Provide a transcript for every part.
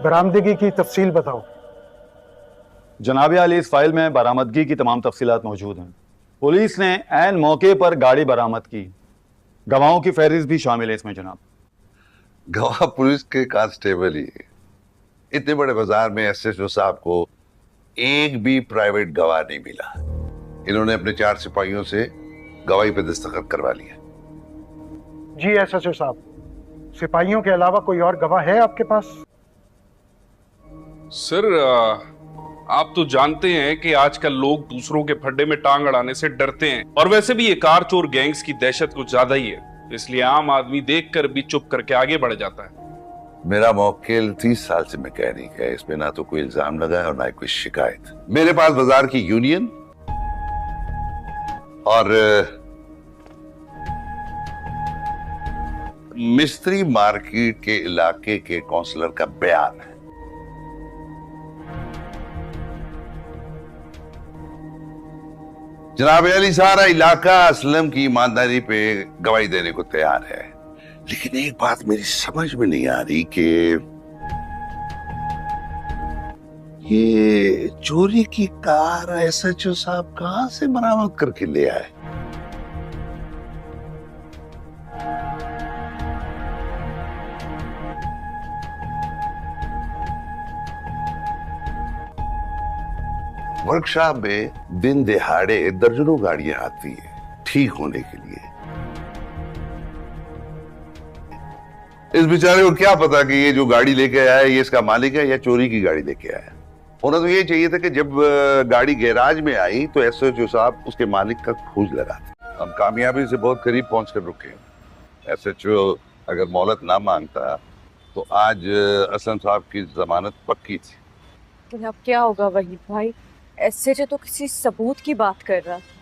बरामदगी की तफसील बताओ। जनाब आली, इस फाइल में बरामदगी की तमाम तफसीलात मौजूद हैं। पुलिस ने ऐन मौके पर गाड़ी बरामद की। गवाहों की फहरिस्त भी शामिल है इसमें जनाब। गवाह पुलिस के कांस्टेबल ही है। इतने बड़े बाजार में एसएचओ साहब को एक भी प्राइवेट गवाह नहीं मिला। इन्होंने अपने 4 सिपाहियों से गवाही पे दस्तखत करवा लिया। जी एसएचओ साहब, सिपाहियों के अलावा कोई और गवाह है आपके पास? सर, आप तो जानते हैं कि आजकल लोग दूसरों के फड्डे में टांग अड़ाने से डरते हैं, और वैसे भी ये कार चोर गैंग्स की दहशत कुछ ज्यादा ही है, इसलिए आम आदमी देखकर भी चुप करके आगे बढ़ जाता है। मेरा मौकिल 30 साल से मैकेनिक है। इसमें ना तो कोई इल्जाम लगा है और ना ही कोई शिकायत। मेरे पास बाजार की यूनियन और मिस्त्री मार्केट के इलाके के काउंसलर का बयान है। जनाब अली, सारा इलाका असलम की ईमानदारी पे गवाही देने को तैयार है, लेकिन एक बात मेरी समझ में नहीं आ रही कि ये चोरी की कार एसएचओ साहब कहां से बरामद करके ले आए। वर्कशॉप में दिन दिहाड़े दर्जनों गाड़ियां आती है ठीक होने के लिए। इस बेचारे को क्या पता कि ये जो गाड़ी लेके आया है ये इसका मालिक है या चोरी की गाड़ी लेके आया है। होना तो ये चाहिए था कि जब गाड़ी गैराज में आई तो एसएचओ साहब उसके मालिक का खोज लगाते। हम कामयाबी से बहुत करीब पहुंचकर रुके। एसएचओ अगर मोहलत ना मांगता तो आज असलम साहब की जमानत पक्की थी। लेकिन अब क्या होगा वहीद भाई? एसएचओ तो किसी सबूत की बात कर रहा था।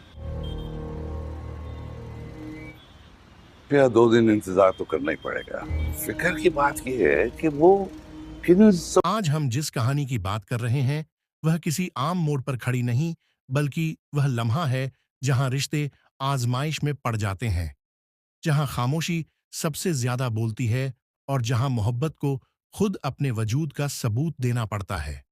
क्या 2 दिन इंतजार तो करना ही पड़ेगा। फिक्र की बात यह है कि वो आज हम जिस कहानी की बात कर रहे हैं वह किसी आम मोड़ पर खड़ी नहीं, बल्कि वह लम्हा है जहां रिश्ते आजमाइश में पड़ जाते हैं, जहां खामोशी सबसे ज्यादा बोलती है और जहां मोहब्बत को खुद अपने वजूद का सबूत देना पड़ता है।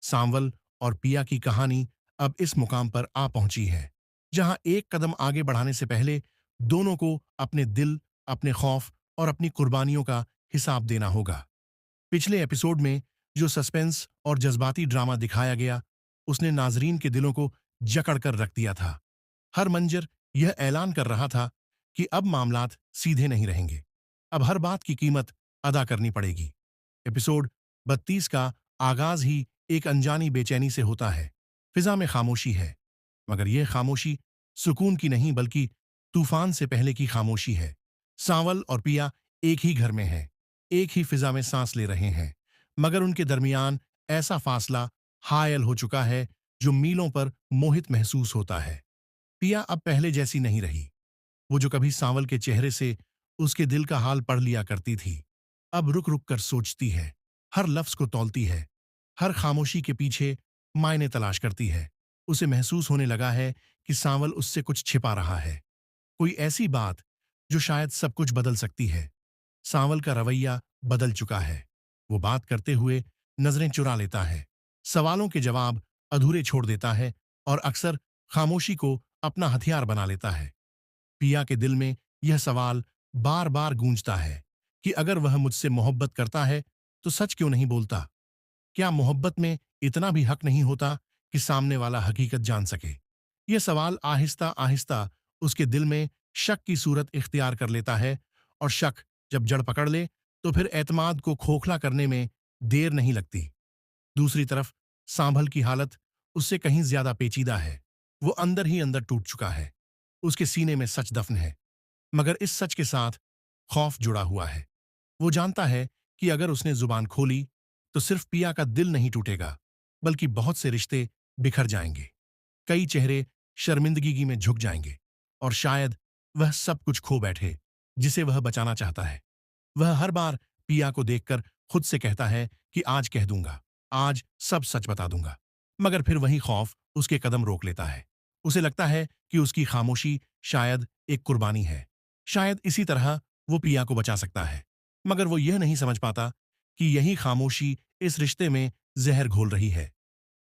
सांवल और पिया की कहानी अब इस मुकाम पर आ पहुंची है जहां एक कदम आगे बढ़ाने से पहले दोनों को अपने दिल, अपने खौफ और अपनी कुर्बानियों का हिसाब देना होगा। पिछले एपिसोड में जो सस्पेंस और जज्बाती ड्रामा दिखाया गया उसने नाजरीन के दिलों को जकड़ कर रख दिया था। हर मंजर यह ऐलान कर रहा था कि अब मामलात सीधे नहीं रहेंगे, अब हर बात की कीमत अदा करनी पड़ेगी। एपिसोड 32 का आगाज ही एक अनजानी बेचैनी से होता है। फिजा में खामोशी है, मगर यह खामोशी सुकून की नहीं बल्कि तूफान से पहले की खामोशी है। सांवल और पिया एक ही घर में हैं, एक ही फिजा में सांस ले रहे हैं, मगर उनके दरमियान ऐसा फासला हायल हो चुका है जो मीलों पर मोहित महसूस होता है। पिया अब पहले जैसी नहीं रही। वो जो कभी सांवल के चेहरे से उसके दिल का हाल पढ़ लिया करती थी, अब रुक रुक कर सोचती है, हर लफ्ज को तौलती है, हर खामोशी के पीछे मायने तलाश करती है। उसे महसूस होने लगा है कि सांवल उससे कुछ छिपा रहा है, कोई ऐसी बात जो शायद सब कुछ बदल सकती है। सांवल का रवैया बदल चुका है। वो बात करते हुए नजरें चुरा लेता है, सवालों के जवाब अधूरे छोड़ देता है और अक्सर खामोशी को अपना हथियार बना लेता है। पिया के दिल में यह सवाल बार बार गूंजता है कि अगर वह मुझसे मोहब्बत करता है तो सच क्यों नहीं बोलता? क्या मोहब्बत में इतना भी हक नहीं होता कि सामने वाला हकीकत जान सके? यह सवाल आहिस्ता आहिस्ता उसके दिल में शक की सूरत इख्तियार कर लेता है, और शक जब जड़ पकड़ ले तो फिर एतमाद को खोखला करने में देर नहीं लगती। दूसरी तरफ सांभल की हालत उससे कहीं ज्यादा पेचीदा है। वो अंदर ही अंदर टूट चुका है। उसके सीने में सच दफन है, मगर इस सच के साथ खौफ जुड़ा हुआ है। वो जानता है कि अगर उसने जुबान खोली तो सिर्फ पिया का दिल नहीं टूटेगा, बल्कि बहुत से रिश्ते बिखर जाएंगे, कई चेहरे शर्मिंदगी में झुक जाएंगे, और शायद वह सब कुछ खो बैठे जिसे वह बचाना चाहता है। वह हर बार पिया को देखकर खुद से कहता है कि आज कह दूंगा, आज सब सच बता दूंगा, मगर फिर वही खौफ उसके कदम रोक लेता है। उसे लगता है कि उसकी खामोशी शायद एक कुर्बानी है, शायद इसी तरह वो पिया को बचा सकता है, मगर वो यह नहीं समझ पाता कि यही खामोशी इस रिश्ते में जहर घोल रही है।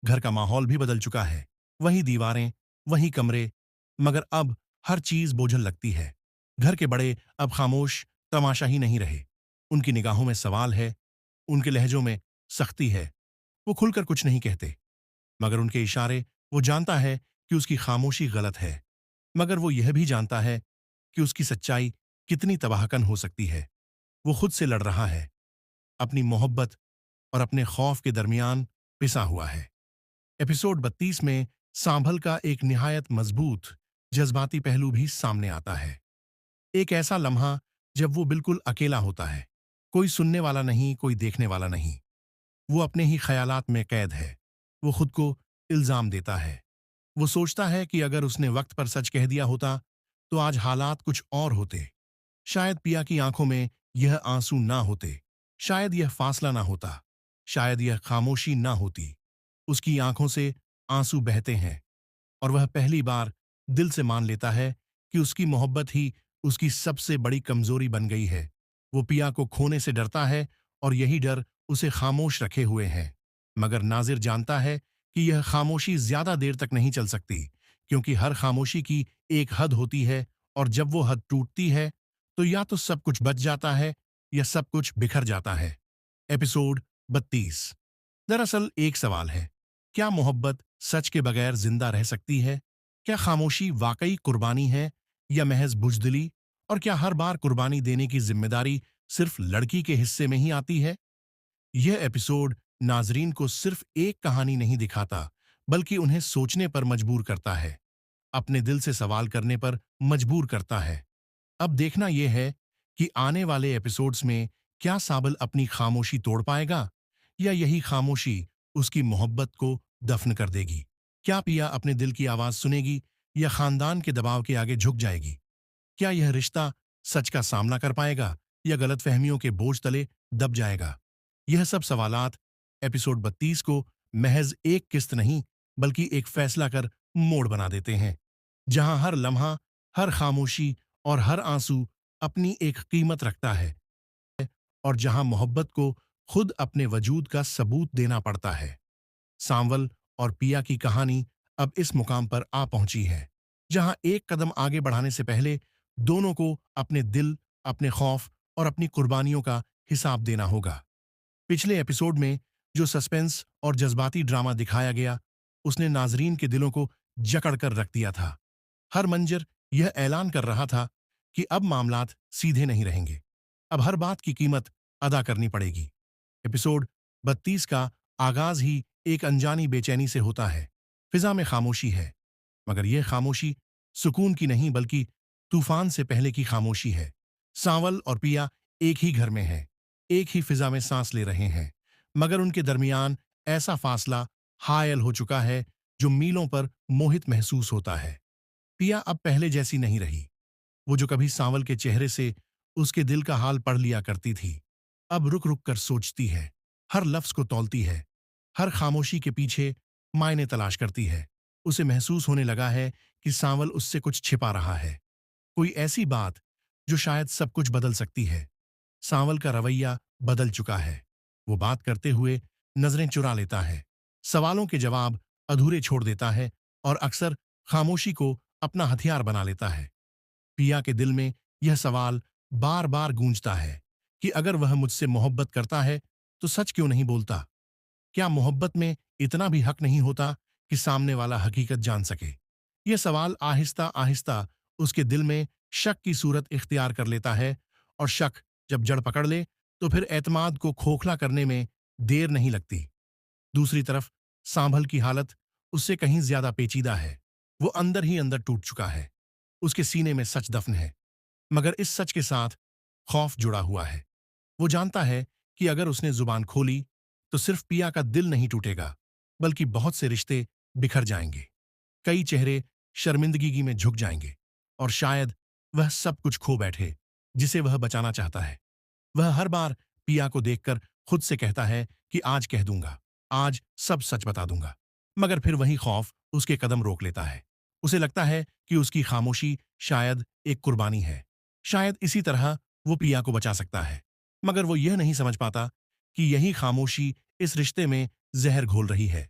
घर का माहौल भी बदल चुका है। वही दीवारें, वही कमरे, मगर अब हर चीज बोझल लगती है। घर के बड़े अब खामोश तमाशा ही नहीं रहे। उनकी निगाहों में सवाल है, उनके लहजों में सख्ती है। वो खुलकर कुछ नहीं कहते, मगर उनके इशारे वो जानता है कि उसकी खामोशी गलत है। मगर वो यह भी जानता है कि उसकी सच्चाई कितनी तबाहकन हो सकती है। वो खुद से लड़ रहा है, अपनी मोहब्बत और अपने खौफ के दरमियान पिसा हुआ है। एपिसोड 32 में सांभल का एक निहायत मजबूत जज्बाती पहलू भी सामने आता है। एक ऐसा लम्हा जब वो बिल्कुल अकेला होता है, कोई सुनने वाला नहीं, कोई देखने वाला नहीं। वो अपने ही ख्यालात में कैद है। वो खुद को इल्जाम देता है। वो सोचता है कि अगर उसने वक्त पर सच कह दिया होता तो आज हालात कुछ और होते। शायद पिया की आंखों में यह आंसू ना होते, शायद यह फासला ना होता, शायद यह खामोशी ना होती। उसकी आंखों से आंसू बहते हैं और वह पहली बार दिल से मान लेता है कि उसकी मोहब्बत ही उसकी सबसे बड़ी कमजोरी बन गई है। वो पिया को खोने से डरता है और यही डर उसे खामोश रखे हुए है। मगर नाजिर जानता है कि यह खामोशी ज्यादा देर तक नहीं चल सकती, क्योंकि हर खामोशी की एक हद होती है और जब वो हद टूटती है तो या तो सब कुछ बच जाता है या सब कुछ बिखर जाता है। एपिसोड 32। दरअसल एक सवाल है, क्या मोहब्बत सच के बगैर जिंदा रह सकती है? क्या खामोशी वाकई कुर्बानी है या महज बुजदिली? और क्या हर बार कुर्बानी देने की जिम्मेदारी सिर्फ लड़की के हिस्से में ही आती है? यह एपिसोड नाजरीन को सिर्फ एक कहानी नहीं दिखाता, बल्कि उन्हें सोचने पर मजबूर करता है, अपने दिल से सवाल करने पर मजबूर करता है। अब देखना यह है कि आने वाले एपिसोड्स में क्या साबिल अपनी खामोशी तोड़ पाएगा या यही खामोशी उसकी मोहब्बत को दफन कर देगी। क्या पिया अपने दिल की आवाज सुनेगी या खानदान के दबाव के आगे झुक जाएगी? क्या यह रिश्ता सच का सामना कर पाएगा या गलतफहमियों के बोझ तले दब जाएगा? यह सब सवालात एपिसोड 32 को महज एक किस्त नहीं, बल्कि एक फैसला कर मोड़ बना देते हैं, जहां हर लम्हा, हर खामोशी और हर आंसू अपनी एक कीमत रखता है और जहां मोहब्बत को खुद अपने वजूद का सबूत देना पड़ता है। सांवल और पिया की कहानी अब इस मुकाम पर आ पहुंची है, जहां एक कदम आगे बढ़ाने से पहले दोनों को अपने दिल, अपने खौफ और अपनी कुर्बानियों का हिसाब देना होगा। पिछले एपिसोड में जो सस्पेंस और जज्बाती ड्रामा दिखाया गया, उसने नाजरीन के दिलों को जकड़ कर रख दिया था। हर मंजर यह ऐलान कर रहा था कि अब मामलात सीधे नहीं रहेंगे, अब हर बात की कीमत अदा करनी पड़ेगी। एपिसोड 32 का आगाज ही एक अनजानी बेचैनी से होता है। फिजा में खामोशी है, मगर यह खामोशी सुकून की नहीं, बल्कि तूफान से पहले की खामोशी है। सांवल और पिया एक ही घर में हैं, एक ही फिजा में सांस ले रहे हैं, मगर उनके दरमियान ऐसा फासला हायल हो चुका है जो मीलों पर मोहित महसूस होता है। पिया अब पहले जैसी नहीं रही। वो जो कभी सांवल के चेहरे से उसके दिल का हाल पढ़ लिया करती थी, अब रुक रुक कर सोचती है, हर लफ्ज को तौलती है, हर खामोशी के पीछे मायने तलाश करती है। उसे महसूस होने लगा है कि सांवल उससे कुछ छिपा रहा है, कोई ऐसी बात जो शायद सब कुछ बदल सकती है। सांवल का रवैया बदल चुका है। वो बात करते हुए नजरें चुरा लेता है, सवालों के जवाब अधूरे छोड़ देता है और अक्सर खामोशी को अपना हथियार बना लेता है। पिया के दिल में यह सवाल बार बार गूंजता है कि अगर वह मुझसे मोहब्बत करता है तो सच क्यों नहीं बोलता? क्या मोहब्बत में इतना भी हक नहीं होता कि सामने वाला हकीकत जान सके? यह सवाल आहिस्ता आहिस्ता उसके दिल में शक की सूरत इख्तियार कर लेता है और शक जब जड़ पकड़ ले तो फिर एतमाद को खोखला करने में देर नहीं लगती। दूसरी तरफ सांभल की हालत उससे कहीं ज्यादा पेचीदा है। वो अंदर ही अंदर टूट चुका है। उसके सीने में सच दफन है, मगर इस सच के साथ खौफ जुड़ा हुआ है। वो जानता है कि अगर उसने जुबान खोली तो सिर्फ पिया का दिल नहीं टूटेगा, बल्कि बहुत से रिश्ते बिखर जाएंगे, कई चेहरे शर्मिंदगी में झुक जाएंगे और शायद वह सब कुछ खो बैठे जिसे वह बचाना चाहता है। वह हर बार पिया को देखकर खुद से कहता है कि आज कह दूंगा, आज सब सच बता दूंगा, मगर फिर वही खौफ उसके कदम रोक लेता है। उसे लगता है कि उसकी खामोशी शायद एक कुर्बानी है, शायद इसी तरह वो पिया को बचा सकता है, मगर वो यह नहीं समझ पाता कि यही खामोशी इस रिश्ते में जहर घोल रही है।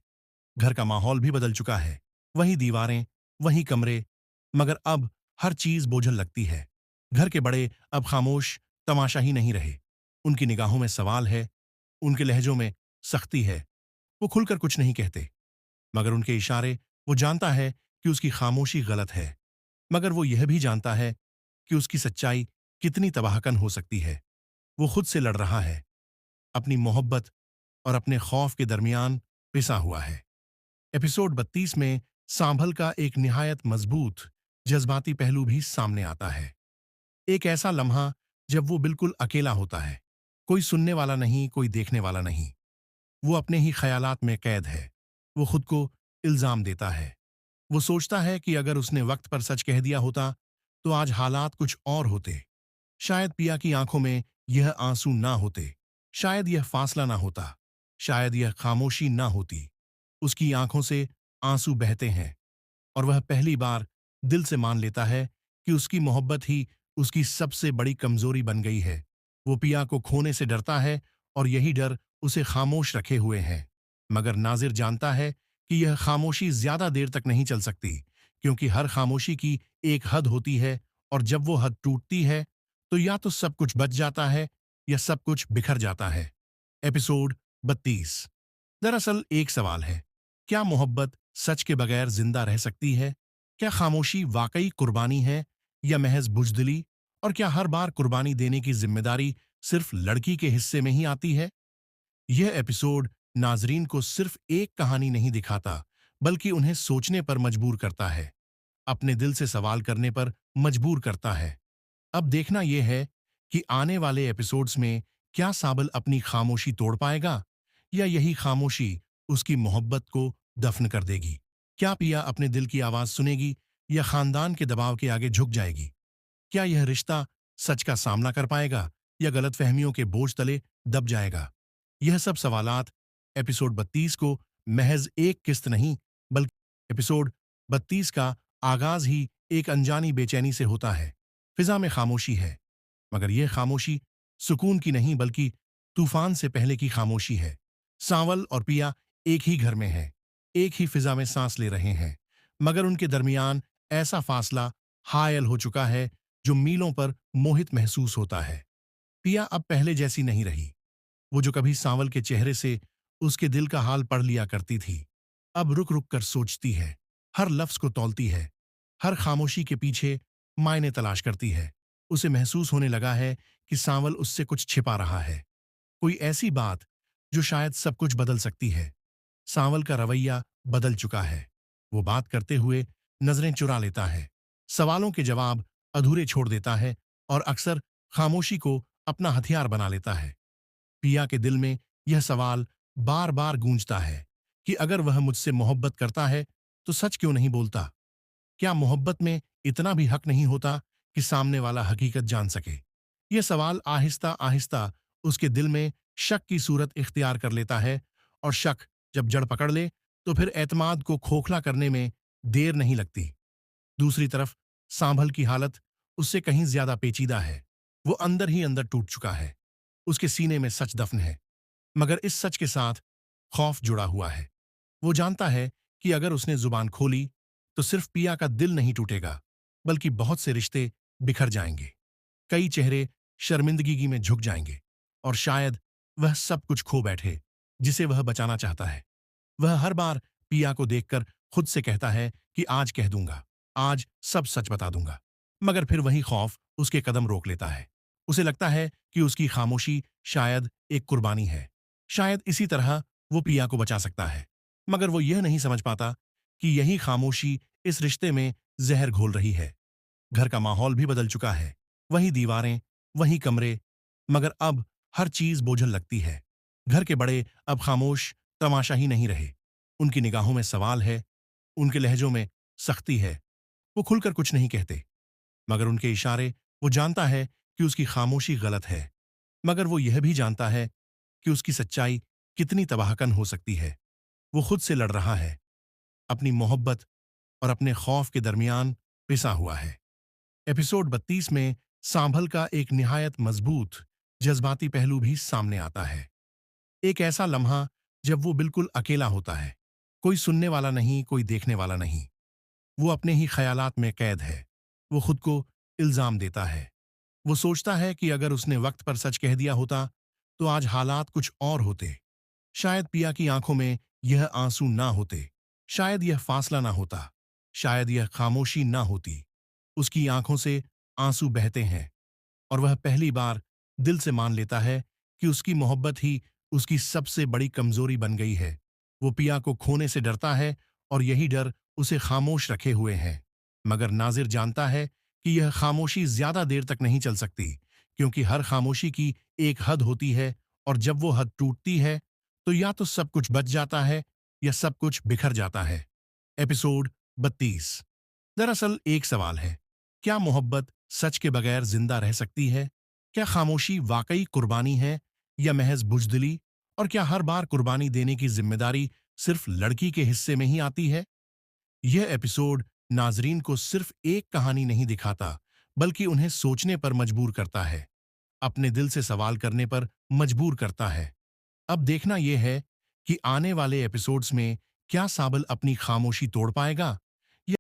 घर का माहौल भी बदल चुका है। वही दीवारें, वही कमरे, मगर अब हर चीज बोझल लगती है। घर के बड़े अब खामोश तमाशा ही नहीं रहे। उनकी निगाहों में सवाल है, उनके लहजों में सख्ती है। वो खुलकर कुछ नहीं कहते, मगर उनके इशारे वो जानता है कि उसकी खामोशी गलत है। मगर वो यह भी जानता है कि उसकी सच्चाई कितनी तबाहकन हो सकती है। वो खुद से लड़ रहा है, अपनी मोहब्बत और अपने खौफ के दरमियान पिसा हुआ है। एपिसोड 32 में सांभल का एक निहायत मजबूत जज्बाती पहलू भी सामने आता है। एक ऐसा लम्हा जब वो बिल्कुल अकेला होता है, कोई सुनने वाला नहीं, कोई देखने वाला नहीं। वो अपने ही ख्यालात में कैद है। वो खुद को इल्जाम देता है। वो सोचता है कि अगर उसने वक्त पर सच कह दिया होता तो आज हालात कुछ और होते। शायद पिया की आंखों में यह आंसू ना होते, शायद यह फासला ना होता, शायद यह खामोशी ना होती। उसकी आंखों से आंसू बहते हैं और वह पहली बार दिल से मान लेता है कि उसकी मोहब्बत ही उसकी सबसे बड़ी कमजोरी बन गई है। वो पिया को खोने से डरता है और यही डर उसे खामोश रखे हुए है। मगर नाजिर जानता है कि यह खामोशी ज्यादा देर तक नहीं चल सकती, क्योंकि हर खामोशी की एक हद होती है और जब वो हद टूटती है तो या तो सब कुछ बच जाता है या सब कुछ बिखर जाता है। एपिसोड 32। दरअसल एक सवाल है, क्या मोहब्बत सच के बगैर जिंदा रह सकती है? क्या खामोशी वाकई कुर्बानी है या महज बुजदिली? और क्या हर बार कुर्बानी देने की जिम्मेदारी सिर्फ लड़की के हिस्से में ही आती है? यह एपिसोड नाजरीन को सिर्फ एक कहानी नहीं दिखाता, बल्कि उन्हें सोचने पर मजबूर करता है, अपने दिल से सवाल करने पर मजबूर करता है। अब देखना यह है कि आने वाले एपिसोड्स में क्या साबल अपनी खामोशी तोड़ पाएगा या यही खामोशी उसकी मोहब्बत को दफन कर देगी। क्या पिया अपने दिल की आवाज सुनेगी या खानदान के दबाव के आगे झुक जाएगी? क्या यह रिश्ता सच का सामना कर पाएगा या गलतफहमियों के बोझ तले दब जाएगा? यह सब सवालात एपिसोड 32 को महज एक किस्त नहीं, बल्कि एपिसोड 32 का आगाज ही एक अनजानी बेचैनी से होता है। फिजा में खामोशी है, मगर यह खामोशी सुकून की नहीं बल्कि तूफान से पहले की खामोशी है। सांवल और पिया एक ही घर में हैं, एक ही फिजा में सांस ले रहे हैं, मगर उनके दरमियान ऐसा फासला हायल हो चुका है जो मीलों पर मोहित महसूस होता है। पिया अब पहले जैसी नहीं रही। वो जो कभी सांवल के चेहरे से उसके दिल का हाल पढ़ लिया करती थी, अब रुक रुक कर सोचती है, हर लफ्ज को तौलती है, हर खामोशी के पीछे मायने तलाश करती है। उसे महसूस होने लगा है कि सांवल उससे कुछ छिपा रहा है, कोई ऐसी बात जो शायद सब कुछ बदल सकती है। सांवल का रवैया बदल चुका है। वो बात करते हुए नजरें चुरा लेता है, सवालों के जवाब अधूरे छोड़ देता है और अक्सर खामोशी को अपना हथियार बना लेता है। पिया के दिल में यह सवाल बार बार गूंजता है कि अगर वह मुझसे मोहब्बत करता है तो सच क्यों नहीं बोलता? क्या मोहब्बत में इतना भी हक नहीं होता कि सामने वाला हकीकत जान सके? यह सवाल आहिस्ता आहिस्ता उसके दिल में शक की सूरत इख्तियार कर लेता है और शक जब जड़ पकड़ ले तो फिर एतमाद को खोखला करने में देर नहीं लगती। दूसरी तरफ सांभल की हालत उससे कहीं ज्यादा पेचीदा है। वो अंदर ही अंदर टूट चुका है। उसके सीने में सच दफन है, मगर इस सच के साथ खौफ जुड़ा हुआ है। वो जानता है कि अगर उसने जुबान खोली तो सिर्फ पिया का दिल नहीं टूटेगा, बल्कि बहुत से रिश्ते बिखर जाएंगे। कई चेहरे शर्मिंदगी में झुक जाएंगे और शायद वह सब कुछ खो बैठे जिसे वह बचाना चाहता है। वह हर बार पिया को देखकर खुद से कहता है कि आज कह दूंगा, आज सब सच बता दूंगा, मगर फिर वही खौफ उसके कदम रोक लेता है। उसे लगता है कि उसकी खामोशी शायद एक कुर्बानी है, शायद इसी तरह वो पिया को बचा सकता है। मगर वो यह नहीं समझ पाता कि यही खामोशी इस रिश्ते में जहर घोल रही है। घर का माहौल भी बदल चुका है, वही दीवारें, वही कमरे, मगर अब हर चीज बोझल लगती है। घर के बड़े अब खामोश तमाशा ही नहीं रहे। उनकी निगाहों में सवाल है, उनके लहजों में सख्ती है। वो खुलकर कुछ नहीं कहते, मगर उनके इशारे वो जानता है कि उसकी खामोशी गलत है। मगर वो यह भी जानता है कि उसकी सच्चाई कितनी तबाहकन हो सकती है। वो खुद से लड़ रहा है, अपनी मोहब्बत और अपने खौफ के दरमियान पिसा हुआ है। एपिसोड 32 में सांभल का एक निहायत मजबूत जज्बाती पहलू भी सामने आता है। एक ऐसा लम्हा जब वो बिल्कुल अकेला होता है, कोई सुनने वाला नहीं, कोई देखने वाला नहीं। वो अपने ही ख्यालात में कैद है। वो खुद को इल्जाम देता है। वो सोचता है कि अगर उसने वक्त पर सच कह दिया होता तो आज हालात कुछ और होते। शायद पिया की आंखों में यह आंसू ना होते, शायद यह फासला ना होता, शायद यह खामोशी ना होती। उसकी आंखों से आंसू बहते हैं और वह पहली बार दिल से मान लेता है कि उसकी मोहब्बत ही उसकी सबसे बड़ी कमजोरी बन गई है। वो पिया को खोने से डरता है और यही डर उसे खामोश रखे हुए है। मगर नाजिर जानता है कि यह खामोशी ज्यादा देर तक नहीं चल सकती, क्योंकि हर खामोशी की एक हद होती है और जब वो हद टूटती है तो या तो सब कुछ बच जाता है या सब कुछ बिखर जाता है। एपिसोड 32। दरअसल एक सवाल है, क्या मोहब्बत सच के बगैर जिंदा रह सकती है? क्या खामोशी वाकई कुर्बानी है या महज बुजदिली? और क्या हर बार कुर्बानी देने की जिम्मेदारी सिर्फ लड़की के हिस्से में ही आती है? यह एपिसोड नाजरीन को सिर्फ एक कहानी नहीं दिखाता, बल्कि उन्हें सोचने पर मजबूर करता है, अपने दिल से सवाल करने पर मजबूर करता है। अब देखना यह है कि आने वाले एपिसोड्स में क्या साबिल अपनी खामोशी तोड़ पाएगा